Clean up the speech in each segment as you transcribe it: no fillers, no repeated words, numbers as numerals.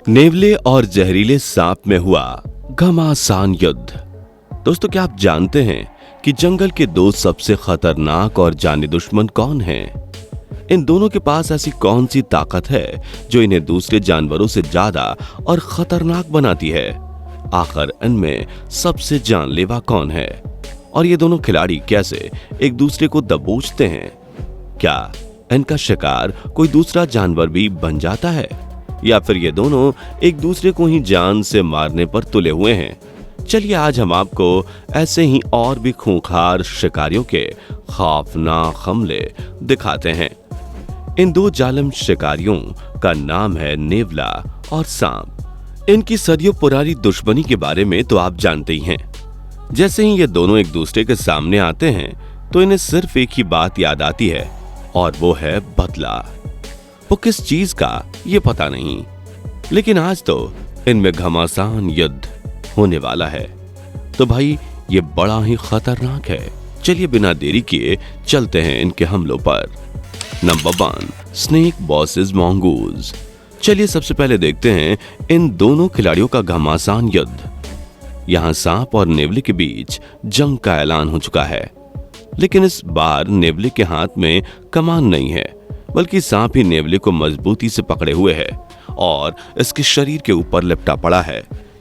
नेवले और जहरीले सांप में हुआ घमासान युद्ध। दोस्तों, क्या आप जानते हैं कि जंगल के दो सबसे खतरनाक और जानी दुश्मन कौन हैं? इन दोनों के पास ऐसी कौन सी ताकत है जो इन्हें दूसरे जानवरों से ज्यादा और खतरनाक बनाती है? आखिर इनमें सबसे जानलेवा कौन है? और ये दोनों खिलाड़ी कैसे एक दूसरे को दबोचते हैं? क्या इनका शिकार कोई दूसरा जानवर भी बन जाता है, या फिर ये दोनों एक दूसरे को ही जान से मारने पर तुले हुए हैं? चलिए आज हम आपको ऐसे ही और भी खूंखार शिकारियों के खौफनाक हमले दिखाते हैं। इन दो जालिम शिकारियों का नाम है नेवला और सांप। इनकी सदियों पुरानी दुश्मनी के बारे में तो आप जानते ही हैं। जैसे ही ये दोनों एक दूसरे के सामने आते हैं तो इन्हें सिर्फ एक ही बात याद आती है, और वो है बदला। वो किस चीज का ये पता नहीं, लेकिन आज तो इनमें घमासान युद्ध होने वाला है। तो भाई ये बड़ा ही खतरनाक है। चलिए बिना देरी किए चलते हैं इनके हमलों पर। Number 1, snake versus mongoose. चलिए सबसे पहले देखते हैं इन दोनों खिलाड़ियों का घमासान युद्ध। यहाँ सांप और नेवले के बीच जंग का ऐलान हो चुका है, लेकिन इस बार नेवले के हाथ में कमान नहीं है, बल्कि सांप ही नेवले को मजबूती से पकड़े हुए है और इसके शरीर के ऊपर लिपटा पड़ा है।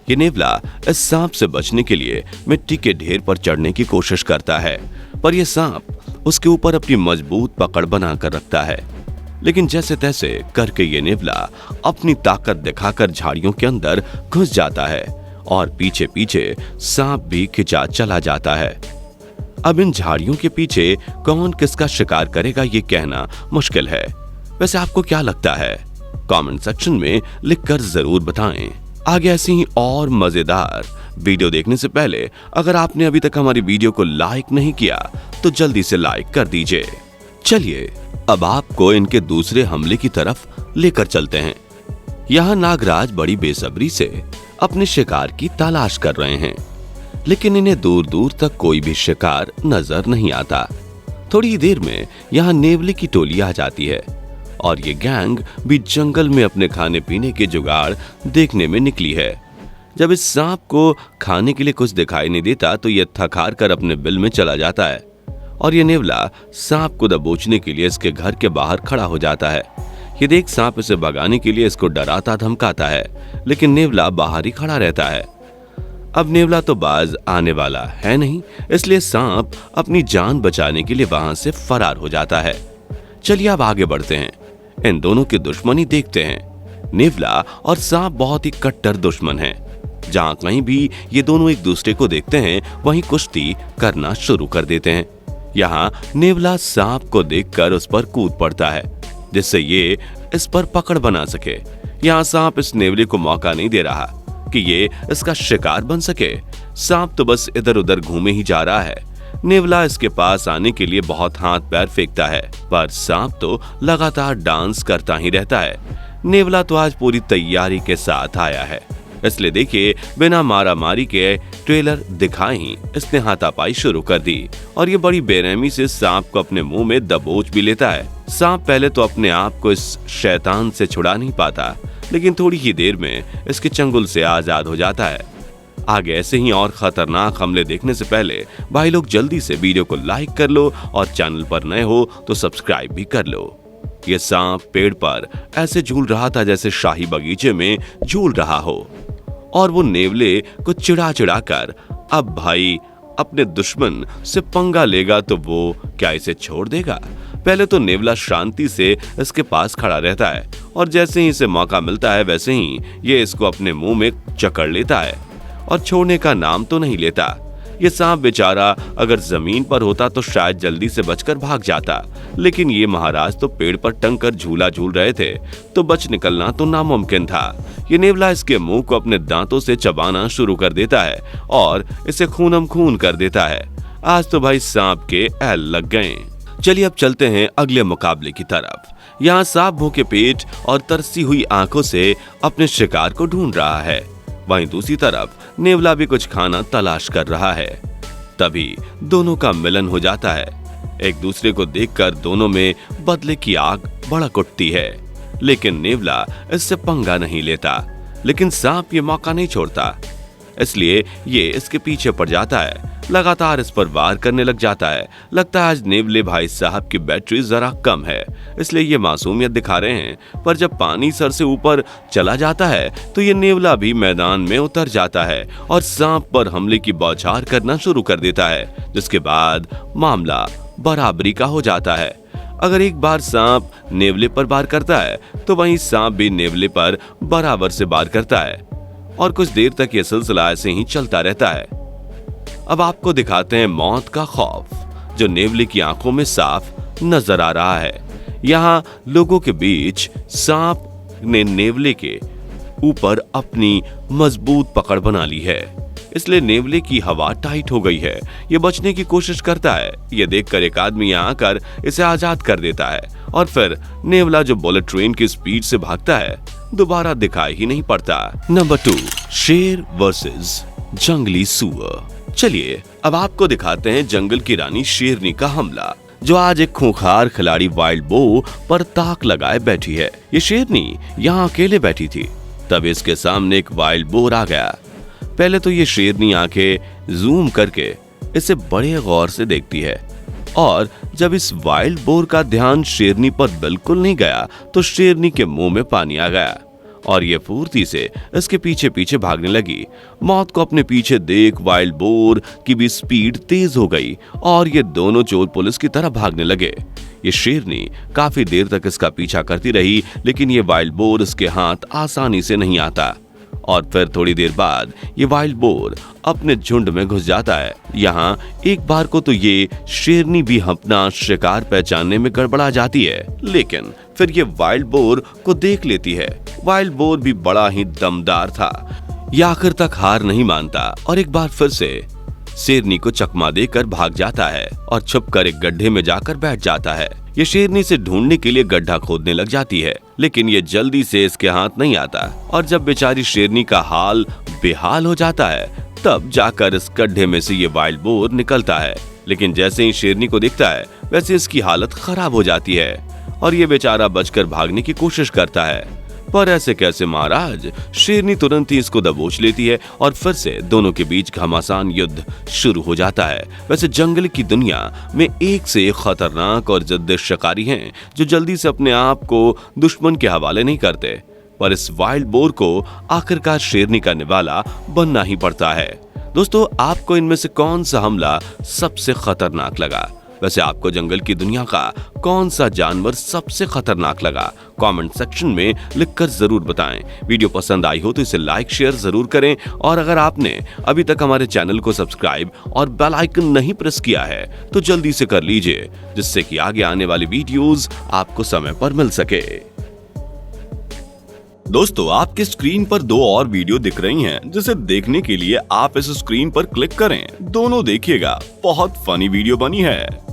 ये नेवला इस सांप से बचने के लिए मिट्टी के ढेर पर चढ़ने की कोशिश करता है, पर यह सांप उसके ऊपर अपनी मजबूत पकड़ बनाकर रखता है। लेकिन जैसे तैसे करके ये नेवला अपनी ताकत दिखाकर झाड़ियों के अंदर घुस जाता है और पीछे पीछे सांप भी खिंचा चला जाता है। अब इन झाड़ियों के पीछे कौन किसका शिकार करेगा ये कहना मुश्किल है। वैसे आपको क्या लगता है? कमेंट सेक्शन में लिखकर जरूर बताएं। आगे ऐसी ही और मजेदार वीडियो देखने से पहले अगर आपने अभी तक हमारी वीडियो को लाइक नहीं किया तो जल्दी से लाइक कर दीजिए। चलिए अब आपको इनके दूसरे हमले की तरफ लेकर चलते हैं। यहाँ नागराज बड़ी बेसब्री से अपने शिकार की तलाश कर रहे हैं, लेकिन इन्हें दूर दूर तक कोई भी शिकार नजर नहीं आता। थोड़ी ही देर में यहाँ नेवले की टोली आ जाती है और ये गैंग भी जंगल में अपने खाने पीने के जुगाड़ देखने में निकली है। जब इस सांप को खाने के लिए कुछ दिखाई नहीं देता तो ये थक हार कर अपने बिल में चला जाता है और ये नेवला सांप को दबोचने के लिए इसके घर के बाहर खड़ा हो जाता है। ये देख सांप इसे भगाने के लिए इसको डराता धमकाता है, लेकिन नेवला बाहर ही खड़ा रहता है। अब नेवला तो बाज आने वाला है नहीं, इसलिए सांप अपनी जान बचाने के लिए वहां से फरार हो जाता है। चलिए अब आगे बढ़ते हैं, इन दोनों की दुश्मनी देखते हैं। नेवला और सांप बहुत ही कट्टर दुश्मन हैं। जहां कहीं भी ये दोनों एक दूसरे को देखते हैं वहीं कुश्ती करना शुरू कर देते हैं। यहाँ नेवला सांप को देखकर उस पर कूद पड़ता है जिससे ये इस पर पकड़ बना सके। यहाँ सांप इस नेवले को मौका नहीं दे रहा कि ये इसका शिकार बन सके। सांप तो बस इधर उधर घूमे ही जा रहा है। नेवला इसके पास आने के लिए बहुत हाथ पैर फेंकता है, पर सांप तो लगातार डांस करता ही रहता है। नेवला तो आज पूरी तैयारी के साथ आया है, इसलिए देखिए बिना मारामारी के ट्रेलर दिखाए ही इसने हाथापाई शुरू कर दी और ये बड़ी बेरहमी से सांप को अपने मुंह में दबोच भी लेता है। सांप पहले तो अपने आप को इस शैतान से छुड़ा नहीं पाता, लेकिन थोड़ी ही देर में इसके चंगुल से आजाद हो जाता है। आगे ऐसे ही और खतरनाक हमले देखने से पहले भाई लोग जल्दी से वीडियो को लाइक कर लो और चैनल पर नए हो तो सब्सक्राइब भी कर लो। ये सांप पेड़ पर ऐसे झूल रहा था जैसे शाही बगीचे में झूल रहा हो, और वो नेवले को चिढ़ा चिढ़ा कर अब भाई अपने दुश्मन से पंगा लेगा तो वो क्या इसे छोड़ देगा? पहले तो नेवला शांति से इसके पास खड़ा रहता है और जैसे ही इसे मौका मिलता है वैसे ही ये इसको अपने मुंह में जकड़ लेता है और छोड़ने का नाम तो नहीं लेता। ये सांप बेचारा अगर जमीन पर होता तो शायद जल्दी से बचकर भाग जाता, लेकिन ये महाराज तो पेड़ पर टंग कर झूला झूल रहे थे तो बच निकलना तो नामुमकिन था। ये नेवला इसके मुंह को अपने दांतों से चबाना शुरू कर देता है और इसे खूनम खून कर देता है। आज तो भाई सांप के ऐल लग गए। चलिए अब चलते हैं अगले मुकाबले की तरफ। यहाँ सांप भूखे पेट और तरसी हुई आंखों से अपने शिकार को ढूंढ रहा है, वहीं दूसरी तरफ नेवला भी कुछ खाना तलाश कर रहा है। तभी दोनों का मिलन हो जाता है। एक दूसरे को देखकर दोनों में बदले की आग भड़क उठती है, लेकिन नेवला इससे पंगा नहीं लेता। लेकिन सांप ये मौका नहीं छोड़ता, इसलिए ये इसके पीछे पड़ जाता है, लगातार इस पर वार करने लग जाता है। लगता है आज नेवले भाई साहब की बैटरी जरा कम है, इसलिए ये मासूमियत दिखा रहे हैं। पर जब पानी सर से ऊपर चला जाता है तो ये नेवला भी मैदान में उतर जाता है और सांप पर हमले की बौछार करना शुरू कर देता है, जिसके बाद मामला बराबरी का हो जाता है। अगर एक बार सांप नेवले पर वार करता है तो वहीं सांप भी नेवले पर बराबर से वार करता है और कुछ देर तक यह सिलसिला ऐसे ही चलता रहता है। अब आपको दिखाते हैं मौत का खौफ, जो नेवले की आंखों में साफ नजर आ रहा है। यहाँ लोगों के बीच सांप ने नेवले के ऊपर अपनी मजबूत पकड़ बना ली है, इसलिए नेवले की हवा टाइट हो गई है। ये बचने की कोशिश करता है। ये देखकर एक आदमी यहाँ आकर इसे आजाद कर देता है और फिर नेवला जो बुलेट ट्रेन की स्पीड से भागता है दोबारा दिखाई ही नहीं पड़ता। नंबर 2, शेर वर्सेस जंगली सुअर। चलिए अब आपको दिखाते हैं जंगल की रानी शेरनी का हमला, जो आज एक खूंखार खिलाड़ी वाइल्ड बो पर ताक लगाए बैठी है। ये शेरनी यहाँ अकेले बैठी थी, तब इसके सामने एक वाइल्ड बोर आ गया। पहले तो ये शेरनी आंखें जूम करके इसे बड़े गौर से देखती है और जब इस वाइल्ड बोर का ध्यान शेरनी पर बिल्कुल नहीं गया तो शेरनी के मुंह में पानी आ गया और ये फुर्ती से इसके पीछे पीछे भागने लगी। मौत को अपने पीछे देख वाइल्ड बोर की भी स्पीड तेज हो गई और ये दोनों चोर पुलिस की तरह भागने लगे। ये शेरनी काफी देर तक इसका पीछा करती रही, लेकिन ये वाइल्ड बोर इसके हाथ आसानी से नहीं आता और फिर थोड़ी देर बाद ये वाइल्ड बोर अपने झुंड में घुस जाता है। यहाँ एक बार को तो ये शेरनी भी अपना शिकार पहचानने में गड़बड़ा जाती है, लेकिन फिर ये वाइल्ड बोर को देख लेती है। वाइल्ड बोर भी बड़ा ही दमदार था, ये आखिर तक हार नहीं मानता और एक बार फिर से शेरनी को चकमा देकर भाग जाता है और छुपकर एक गड्ढे में जाकर बैठ जाता है। ये शेरनी से ढूंढने के लिए गड्ढा खोदने लग जाती है, लेकिन ये जल्दी से इसके हाथ नहीं आता और जब बेचारी शेरनी का हाल बेहाल हो जाता है तब जाकर इस गड्ढे में से ये वाइल्ड बोर निकलता है। लेकिन जैसे ही शेरनी को दिखता है वैसे इसकी हालत खराब हो जाती है और ये बेचारा बचकर भागने की कोशिश करता है। पर ऐसे कैसे महाराज, शेरनी तुरंत ही इसको दबोच लेती है और फिर से दोनों के बीच घमासान युद्ध शुरू हो जाता है। वैसे जंगल की दुनिया में एक से एक खतरनाक और जिद्दी शिकारी हैं जो जल्दी से अपने आप को दुश्मन के हवाले नहीं करते, पर इस वाइल्ड बोर को आखिरकार शेरनी का निवाला बनना ही पड़ता है। दोस्तों, आपको इनमें से कौन सा हमला सबसे खतरनाक लगा? वैसे आपको जंगल की दुनिया का कौन सा जानवर सबसे खतरनाक लगा? कमेंट सेक्शन में लिखकर जरूर बताएं। वीडियो पसंद आई हो तो इसे लाइक शेयर जरूर करें और अगर आपने अभी तक हमारे चैनल को सब्सक्राइब और बेल आइकन नहीं प्रेस किया है तो जल्दी से कर लीजिए, जिससे कि आगे आने वाली वीडियोस आपको समय पर मिल सके। दोस्तों, आपके स्क्रीन पर 2 और वीडियो दिख रही हैं, जिसे देखने के लिए आप इस स्क्रीन पर क्लिक करें। दोनों देखिएगा, बहुत फनी वीडियो बनी है।